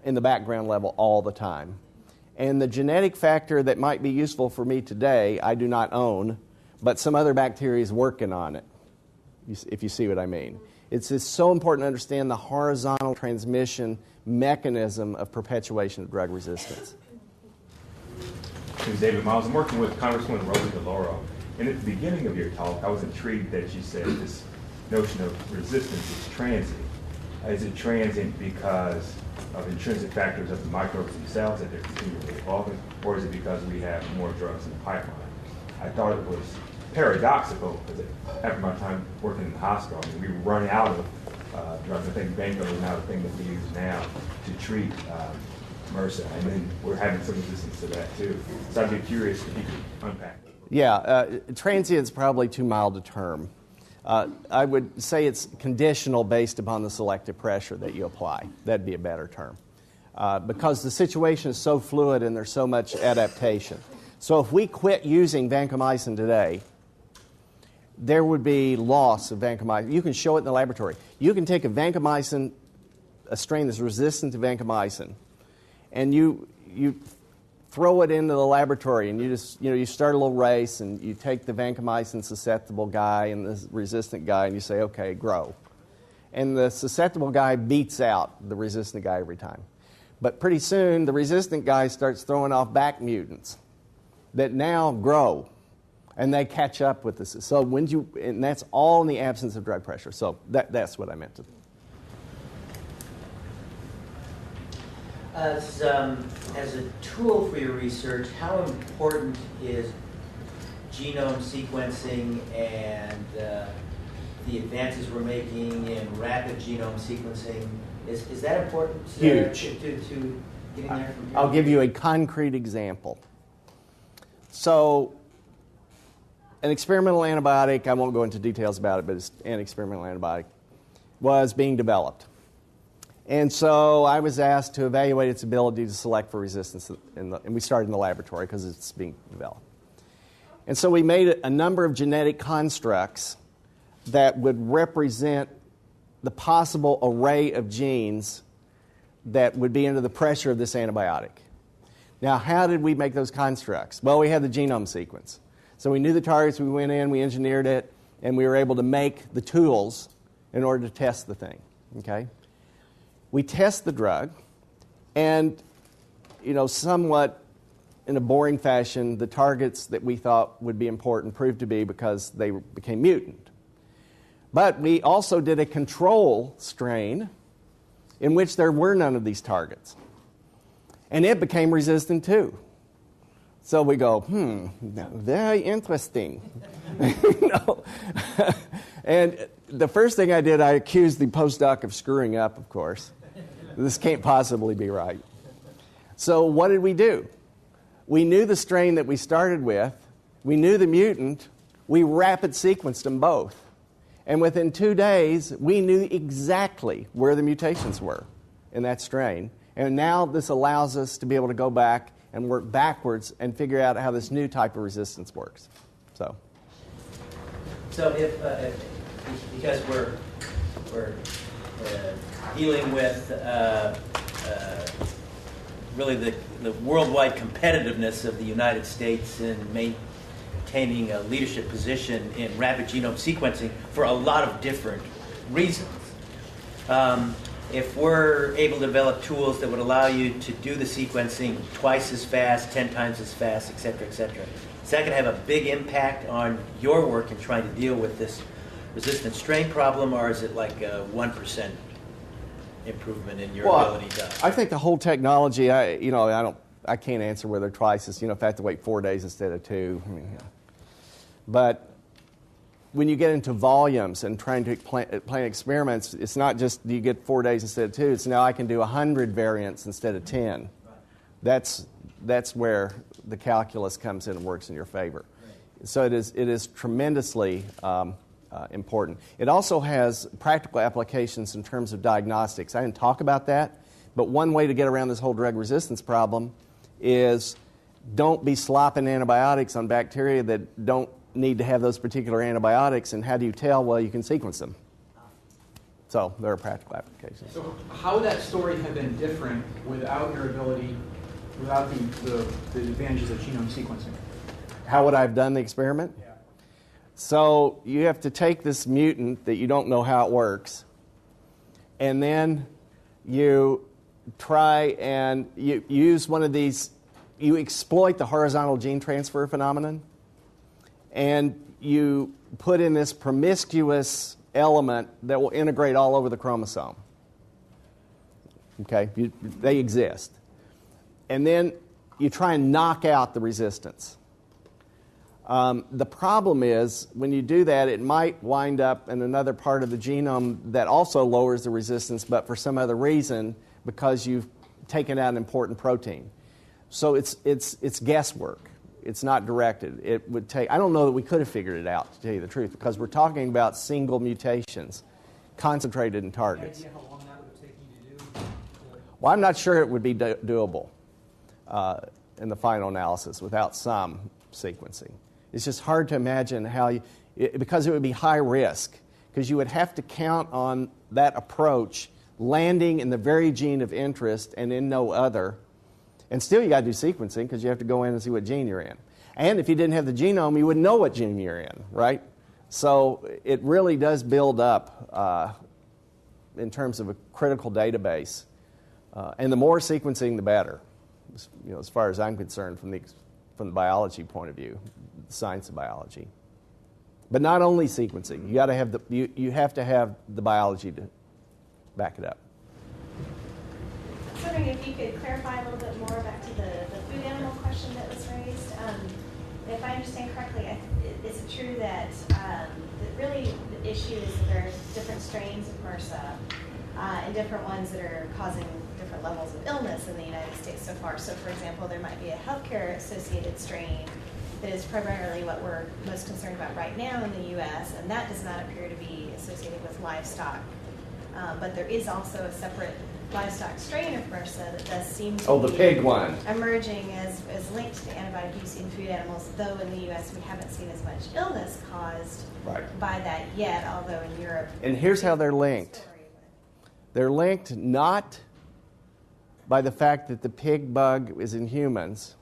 in the background level all the time. And the genetic factor that might be useful for me today, I do not own, but some other bacteria is working on it, if you see what I mean. It's just so important to understand the horizontal transmission mechanism of perpetuation of drug resistance.
This is David Miles. I'm working with Congresswoman Rosa DeLauro. And at the beginning of your talk, I was intrigued that you said this notion of resistance is transient. Is it transient because of intrinsic factors of the microbes themselves that they're continually evolving, or is it because we have more drugs in the pipeline? I thought it was paradoxical because after my time working in the hospital, I mean, we run out of drugs. I think Banco is now the thing that we use now to treat MRSA, and then we're having some resistance to that too. So I'd be curious if you could unpack that.
Yeah, transient is probably too mild a term. I would say it's conditional based upon the selective pressure that you apply. That'd be a better term. Because the situation is so fluid and there's so much adaptation. So if we quit using vancomycin today, there would be loss of vancomycin. You can show it in the laboratory. You can take a vancomycin, a strain that's resistant to vancomycin, and you throw it into the laboratory, and you start a little race, and you take the vancomycin susceptible guy and the resistant guy, and you say, okay, grow. And the susceptible guy beats out the resistant guy every time. But pretty soon, the resistant guy starts throwing off back mutants that now grow, and they catch up with this. So and that's all in the absence of drug pressure. So that's what I meant to.
As a tool for your research, how important is genome sequencing and the advances we're making in rapid genome sequencing? Is that important
Huge.
to getting there from here?
I'll give you a concrete example. So an experimental antibiotic, I won't go into details about it, but it's an experimental antibiotic, was being developed. And so I was asked to evaluate its ability to select for resistance, and we started in the laboratory because it's being developed. And so we made a number of genetic constructs that would represent the possible array of genes that would be under the pressure of this antibiotic. Now, how did we make those constructs? Well, we had the genome sequence. So we knew the targets, we went in, we engineered it, and we were able to make the tools in order to test the thing, okay? We test the drug, and, somewhat in a boring fashion, the targets that we thought would be important proved to be because they became mutant. But we also did a control strain in which there were none of these targets. And it became resistant too. So we go, very interesting. And the first thing I did, I accused the postdoc of screwing up, of course. This can't possibly be right. So what did we do? We knew the strain that we started with. We knew the mutant. We rapid sequenced them both. And within 2 days, we knew exactly where the mutations were in that strain. And now this allows us to be able to go back and work backwards and figure out how this new type of resistance works. So
if because we're dealing with really the worldwide competitiveness of the United States in maintaining a leadership position in rapid genome sequencing for a lot of different reasons. If we're able to develop tools that would allow you to do the sequencing twice as fast, 10 times as fast, et cetera, is that going to have a big impact on your work in trying to deal with this resistant strain problem, or is it like a 1% improvement in your ability to?
I think the whole technology, I can't answer whether twice is, if I have to wait 4 days instead of 2. But when you get into volumes and trying to plan experiments, it's not just you get 4 days instead of 2. It's now I can do 100 variants instead of 10. Right. That's where the calculus comes in and works in your favor. Right. So it is tremendously important. It also has practical applications in terms of diagnostics. I didn't talk about that, but one way to get around this whole drug resistance problem is don't be slopping antibiotics on bacteria that don't need to have those particular antibiotics. And how do you tell? Well, you can sequence them. So there are practical applications.
So how would that story have been different without your ability, without the advantages of genome sequencing?
How would I have done the experiment?
Yeah.
So you have to take this mutant that you don't know how it works, and then you try and you use one of these, you exploit the horizontal gene transfer phenomenon, and you put in this promiscuous element that will integrate all over the chromosome. Okay, they exist. And then you try and knock out the resistance. The problem is, when you do that, it might wind up in another part of the genome that also lowers the resistance, but for some other reason, because you've taken out an important protein. So it's guesswork. It's not directed. It would take, I don't know that we could have figured it out, to tell you the truth, because we're talking about single mutations concentrated in targets.
Any idea how long that would take you to do?
Well, I'm not sure it would be doable in the final analysis without some sequencing. It's just hard to imagine how because it would be high risk, because you would have to count on that approach landing in the very gene of interest and in no other. And still you got to do sequencing, because you have to go in and see what gene you're in. And if you didn't have the genome, you wouldn't know what gene you're in, right? So it really does build up in terms of a critical database. And the more sequencing, the better, as far as I'm concerned, from the biology point of view, the science of biology. But not only sequencing, you have to have the biology to back it up.
I was wondering if you could clarify a little bit more back to the food animal question that was raised. If I understand correctly, is it true that really the issue is that there are different strains of MRSA and different ones that are causing different levels of illness in the United States so far? So, for example, there might be a healthcare-associated strain that is primarily what we're most concerned about right now in the U.S., and that does not appear to be associated with livestock. But there is also a separate livestock strain of MRSA that does seem to
the
be
pig one.
emerging as linked to antibiotic use in food animals, though in the U.S. we haven't seen as much illness caused by that yet, although in Europe...
And here's how they're linked. They're linked not by the fact that the pig bug is in humans.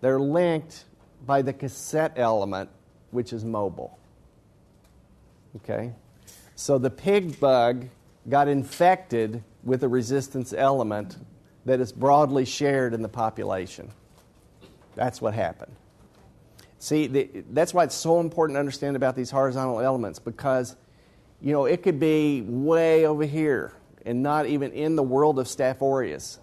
They're linked by the cassette element, which is mobile. Okay? So the pig bug got infected with a resistance element that is broadly shared in the population. That's what happened. See, that's why it's so important to understand about these horizontal elements, because, it could be way over here and not even in the world of Staph aureus.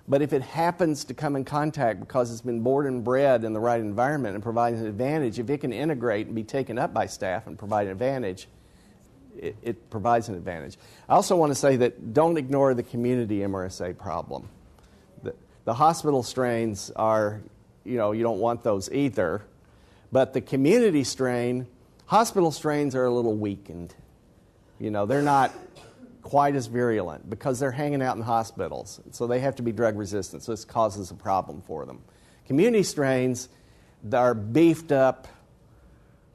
But if it happens to come in contact because it's been born and bred in the right environment and provides an advantage, if it can integrate and be taken up by staph and provide an advantage, it provides an advantage. I also want to say that don't ignore the community MRSA problem. The hospital strains are, you don't want those either. But the community strain, hospital strains are a little weakened. They're not quite as virulent because they're hanging out in hospitals. So they have to be drug resistant. So this causes a problem for them. Community strains that are beefed up,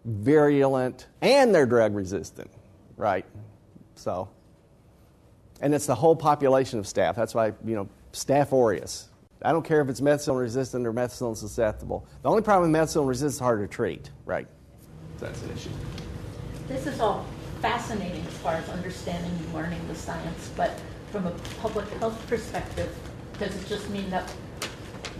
virulent, and they're drug resistant. Right? So, and it's the whole population of staph. That's why, Staph aureus. I don't care if it's methicillin-resistant or methicillin-susceptible. The only problem with methicillin-resistant is harder to treat. Right? So that's an issue.
This is all fascinating as far as understanding and learning the science, but from a public health perspective, does it just mean that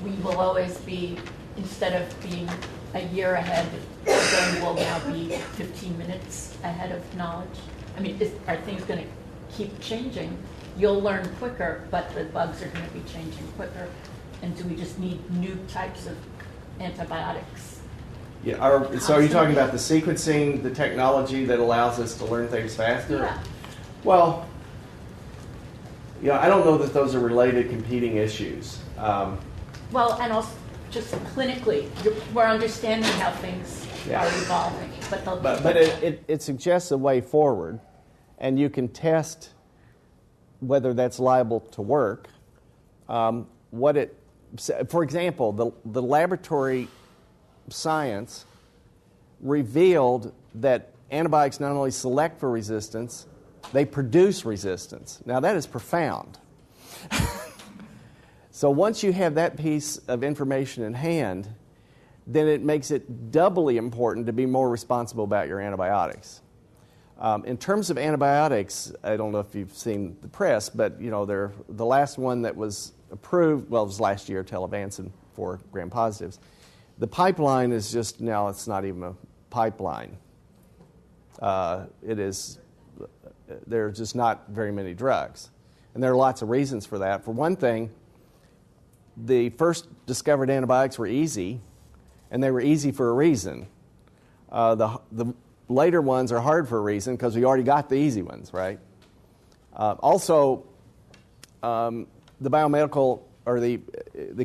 we will always be, instead of being a year ahead, then we'll now be 15 minutes ahead of knowledge? I mean, are things going to keep changing? You'll learn quicker, but the bugs are going to be changing quicker. And do we just need new types of antibiotics?
Yeah. So are you talking about the sequencing, the technology that allows us to learn things faster?
Yeah.
Well, I don't know that those are related competing issues.
Well, and also just clinically, we're understanding how things are evolving.
But it suggests a way forward, and you can test whether that's liable to work. What for example, the laboratory science revealed that antibiotics not only select for resistance, they produce resistance. Now that is profound. So once you have that piece of information in hand, then it makes it doubly important to be more responsible about your antibiotics. In terms of antibiotics, I don't know if you've seen the press, but the last one that was approved, well, it was last year, Telavancin for gram-positives. The pipeline is just, now it's not even a pipeline. There are just not very many drugs. And there are lots of reasons for that. For one thing, the first discovered antibiotics were easy, and they were easy for a reason. The later ones are hard for a reason because we already got the easy ones, right? Also, the biomedical or the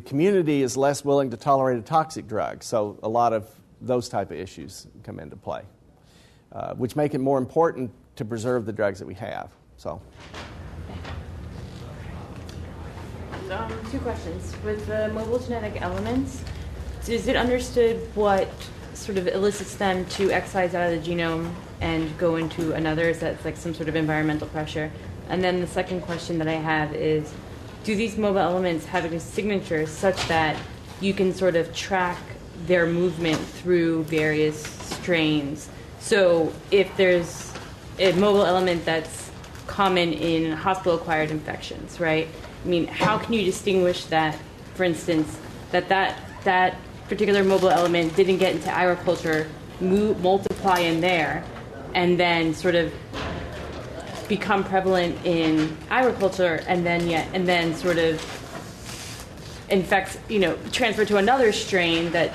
community is less willing to tolerate a toxic drug, so a lot of those type of issues come into play, which make it more important to preserve the drugs that we have. So.
Two questions. With the mobile genetic elements, is it understood what sort of elicits them to excise out of the genome and go into another? Is that like some sort of environmental pressure? And then the second question that I have is, do these mobile elements have a signature such that you can sort of track their movement through various strains? So if there's a mobile element that's common in hospital-acquired infections, right? I mean, how can you distinguish that, for instance, that particular mobile element didn't get into agriculture, multiply in there, and then sort of become prevalent in agriculture, and then sort of infects, transfer to another strain that,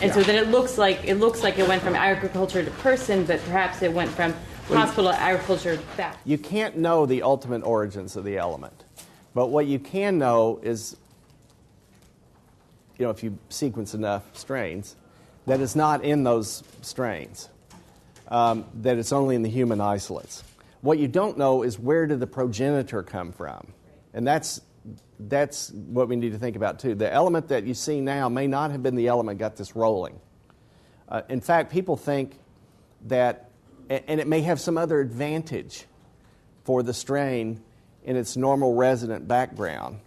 and so then it looks like it went from agriculture to person, but perhaps it went from hospital to agriculture back.
You can't know the ultimate origins of the element. But what you can know is, if you sequence enough strains, that it's not in those strains, that it's only in the human isolates. What you don't know is where did the progenitor come from? And that's what we need to think about, too. The element that you see now may not have been the element that got this rolling. In fact, people think that, and it may have some other advantage for the strain in its normal resident background,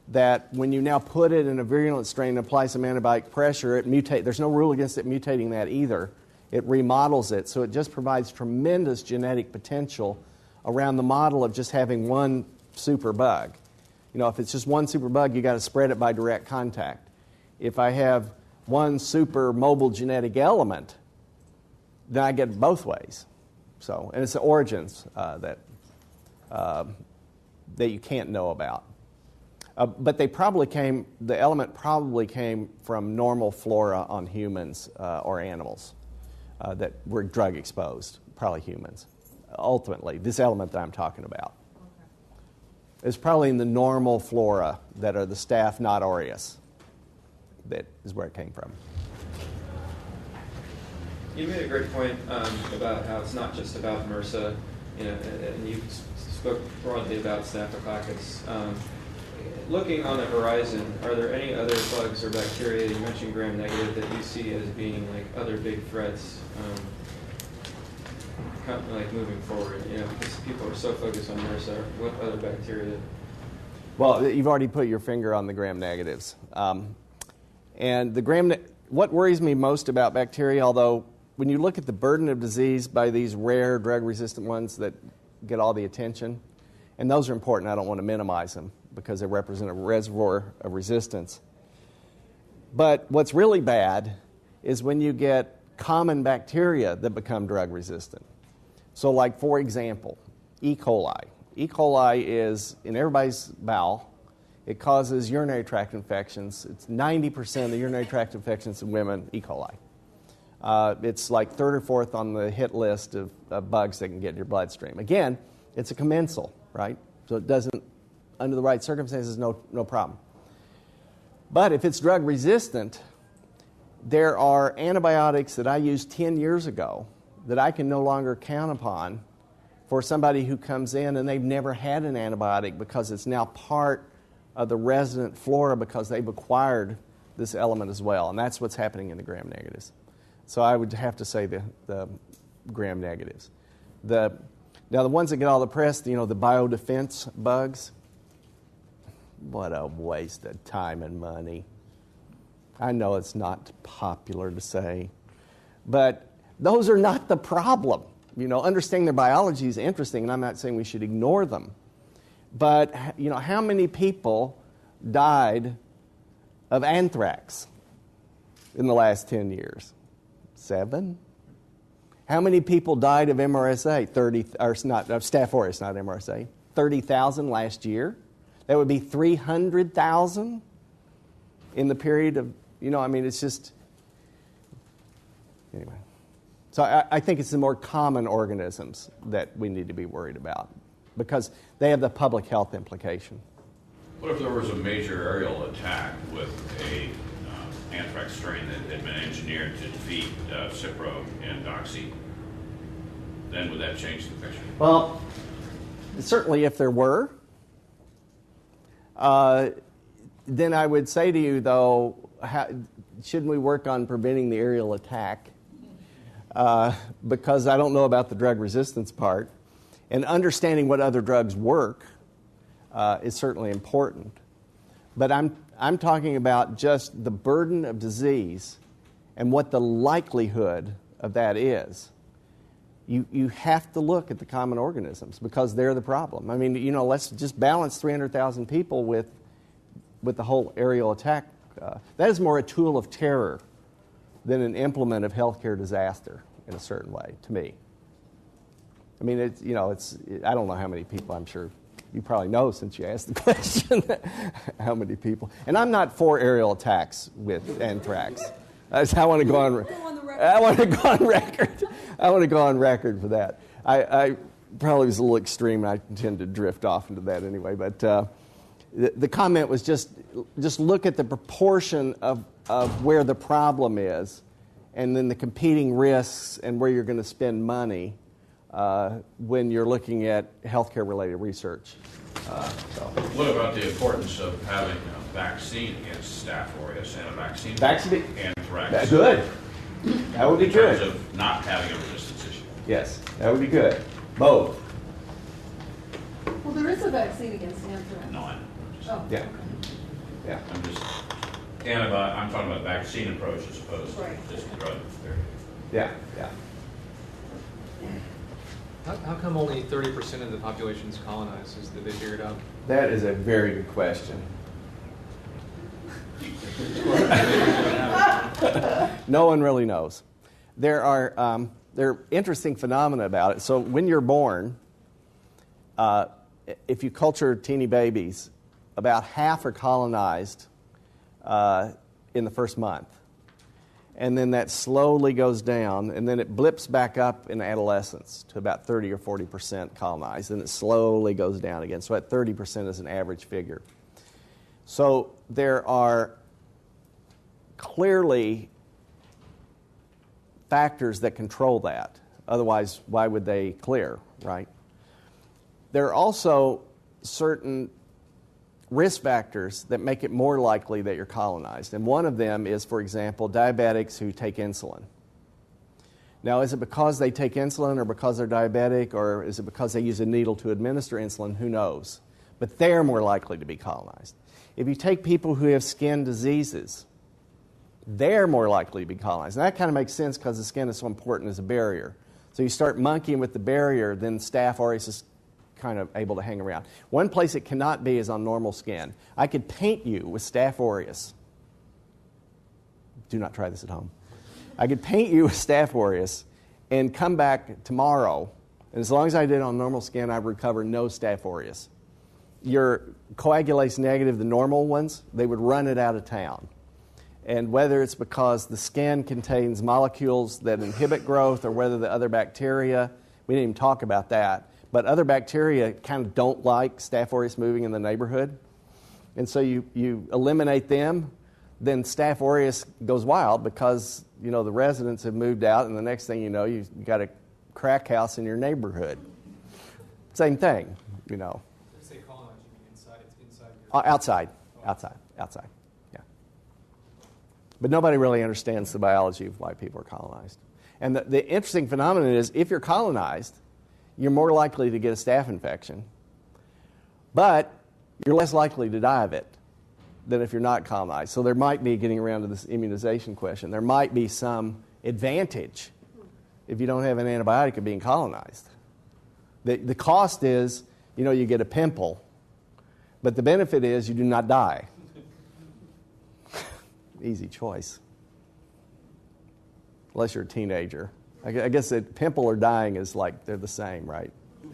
that when you now put it in a virulent strain and apply some antibiotic pressure, it mutates. There's no rule against it mutating that either. It remodels it, so it just provides tremendous genetic potential around the model of just having one super bug. If it's just one super bug, you got to spread it by direct contact. If I have one super mobile genetic element, then I get it both ways. So, and it's the origins that you can't know about. But the element probably came from normal flora on humans or animals that were drug exposed, probably humans. Ultimately, this element that I'm talking about is probably in the normal flora that are the staph, not aureus. That is where it came from.
You made a great point about how it's not just about MRSA, and you spoke broadly about Staphylococcus. Looking on the horizon, are there any other bugs or bacteria, you mentioned gram-negative, that you see as being like other big threats, like moving forward? Because people are so focused on MRSA. What other bacteria?
Well, you've already put your finger on the gram-negatives. And what worries me most about bacteria, although when you look at the burden of disease by these rare drug-resistant ones that get all the attention, and those are important, I don't want to minimize them because they represent a reservoir of resistance. But what's really bad is when you get common bacteria that become drug-resistant. So like, for example, E. coli. E. coli is in everybody's bowel. It causes urinary tract infections. It's 90% of the urinary tract infections in women, E. coli. It's like third or fourth on the hit list of bugs that can get in your bloodstream. Again, it's a commensal, right? So it doesn't, under the right circumstances, no problem. But if it's drug resistant, there are antibiotics that I used 10 years ago that I can no longer count upon for somebody who comes in and they've never had an antibiotic because it's now part of the resident flora because they've acquired this element as well, and that's what's happening in the gram-negatives. So I would have to say the gram-negatives. Now the ones that get all the press, the biodefense bugs, what a waste of time and money. I know it's not popular to say, but those are not the problem. Understanding their biology is interesting, and I'm not saying we should ignore them. But, how many people died of anthrax in the last 10 years? 7? How many people died of MRSA? Staph aureus, not MRSA. 30,000 last year. That would be 300,000 in the period of, it's just, anyway. So I think it's the more common organisms that we need to be worried about because they have the public health implication.
What if there was a major aerial attack with a anthrax strain that had been engineered to defeat Cipro and Doxy? Then would that change the picture?
Well, certainly if there were. Then I would say to you, though, shouldn't we work on preventing the aerial attack? Because I don't know about the drug resistance part. And understanding what other drugs work is certainly important. But I'm talking about just the burden of disease and what the likelihood of that is. You have to look at the common organisms because they're the problem. Let's just balance 300,000 people with the whole aerial attack. That is more a tool of terror than an implement of healthcare disaster in a certain way, to me. I don't know how many people, I'm sure you probably know since you asked the question, how many people. And I'm not for aerial attacks with anthrax. I want to go on record. I want to go on record for that. I probably was a little extreme, and I tend to drift off into that anyway. But the comment was just look at the proportion of where the problem is, and then the competing risks and where you're going to spend money when you're looking at healthcare-related research.
What about the importance of having a vaccine against Staph aureus and a vaccine against anthrax?
Good. That would be good.
In terms of not having a resistance issue.
Yes, that would be good. Both.
Well, there is a vaccine against anthrax.
No, I know.
Oh.
Yeah. Yeah.
I'm talking about vaccine approach as opposed to just drug therapy.
Yeah.
How come only 30% of the population is colonized? Did they figure it out?
That is a very good question. No one really knows. There are interesting phenomena about it. So when you're born, if you culture teeny babies, about half are colonized in the first month. And then that slowly goes down, and then it blips back up in adolescence to about 30 or 40% colonized, and it slowly goes down again. So at 30% is an average figure. So there are clearly factors that control that. Otherwise, why would they clear, right? There are also certain risk factors that make it more likely that you're colonized. And one of them is, for example, diabetics who take insulin. Now, is it because they take insulin or because they're diabetic, or is it because they use a needle to administer insulin? Who knows? But they're more likely to be colonized. If you take people who have skin diseases, they're more likely to be colonized. And that kind of makes sense because the skin is so important as a barrier. So you start monkeying with the barrier, then Staph aureus is kind of able to hang around. One place it cannot be is on normal skin. I could paint you with Staph aureus. Do not try this at home. I could paint you with Staph aureus and come back tomorrow, and as long as I did it on normal skin, I recover no Staph aureus. Your coagulase negative, the normal ones, they would run it out of town. And whether it's because the skin contains molecules that inhibit growth or whether the other bacteria, we didn't even talk about that, but other bacteria kind of don't like Staph aureus moving in the neighborhood. And so you eliminate them, then Staph aureus goes wild because, the residents have moved out, and the next thing you know, you've got a crack house in your neighborhood. Same thing,
Let's say colonized, you mean inside
Outside. Yeah. But nobody really understands the biology of why people are colonized. And the interesting phenomenon is if you're colonized, you're more likely to get a staph infection, but you're less likely to die of it than if you're not colonized. So there might be, getting around to this immunization question, there might be some advantage if you don't have an antibiotic of being colonized. The cost is, you get a pimple, but the benefit is you do not die. Easy choice. Unless you're a teenager. I guess that pimple or dying is like they're the same, right?
Dr.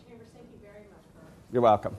Chambers, thank you very much for
You're welcome.